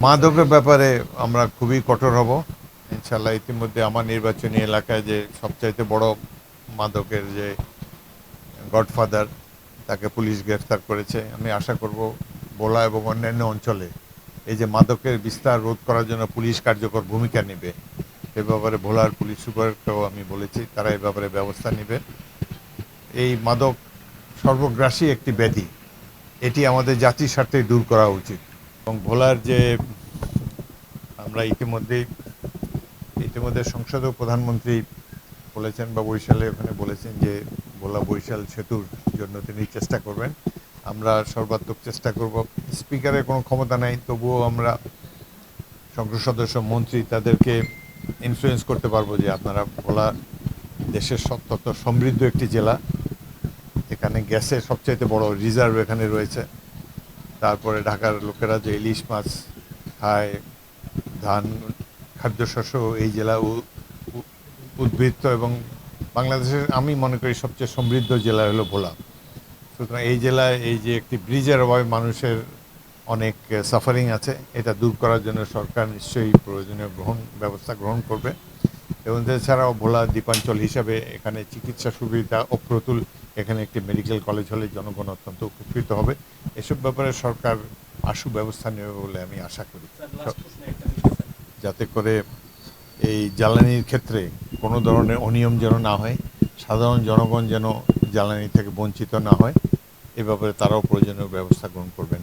মাদকের ব্যাপারে আমরা খুবই কঠোর হব ইনশাল্লাহ। ইতিমধ্যে আমার নির্বাচনী এলাকায় যে সবচাইতে বড় মাদকের যে গডফাদার, তাকে পুলিশ গ্রেফতার করেছে। আমি আশা করব ভোলা এবং অন্যান্য অঞ্চলে এই যে মাদকের বিস্তার রোধ করার জন্য পুলিশ কার্যকর ভূমিকা নেবে। এ ব্যাপারে ভোলার পুলিশ সুপারকেও আমি বলেছি, তারা এ ব্যাপারে ব্যবস্থা নেবে। এই মাদক সর্বগ্রাসী একটি ব্যাধি, এটি আমাদের জাতির স্বার্থে দূর করা উচিত। এবং ভোলার যে আমরা ইতিমধ্যে সংসদীয় প্রধানমন্ত্রী বলেছেন বা বরিশালে ওখানে বলেছেন যে ভোলা বরিশাল সেতুর জন্য তিনি চেষ্টা করবেন। আমরা সর্বাত্মক চেষ্টা করব। স্পিকারের কোনো ক্ষমতা নাই, তবুও আমরা সংসদ সদস্য মন্ত্রী তাদেরকে ইনফ্লুয়েন্স করতে পারবো যে আপনারা ভোলা দেশের তত সমৃদ্ধ একটি জেলা, এখানে গ্যাসের সবচাইতে বড় রিজার্ভ এখানে রয়েছে। তারপরে ঢাকার লোকেরা যে ইলিশ মাছ খায়, ধান খাদ্যশস্য এই জেলা উদ্বৃত্ত, এবং বাংলাদেশের আমি মনে করি সবচেয়ে সমৃদ্ধ জেলা হলো ভোলা। সুতরাং এই জেলায় এই যে একটি ব্রিজের অভাবে মানুষের অনেক সাফারিং আছে, এটা দূর করার জন্য সরকার নিশ্চয়ই প্রয়োজনীয় ব্যবস্থা গ্রহণ করবে। এবং এছাড়াও ভোলা দ্বীপাঞ্চল হিসাবে এখানে চিকিৎসা সুবিধা অপ্রতুল, এখানে একটি মেডিকেল কলেজ হলে জনগণ অত্যন্ত উপকৃত হবে। এসব ব্যাপারে সরকার আশু ব্যবস্থা নেবে বলে আমি আশা করি, যাতে করে এই জ্বালানির ক্ষেত্রে কোনো ধরনের অনিয়ম যেন না হয়, সাধারণ জনগণ যেন জ্বালানি থেকে বঞ্চিত না হয়, এ ব্যাপারে তারাও প্রয়োজনীয় ব্যবস্থা গ্রহণ করবেন।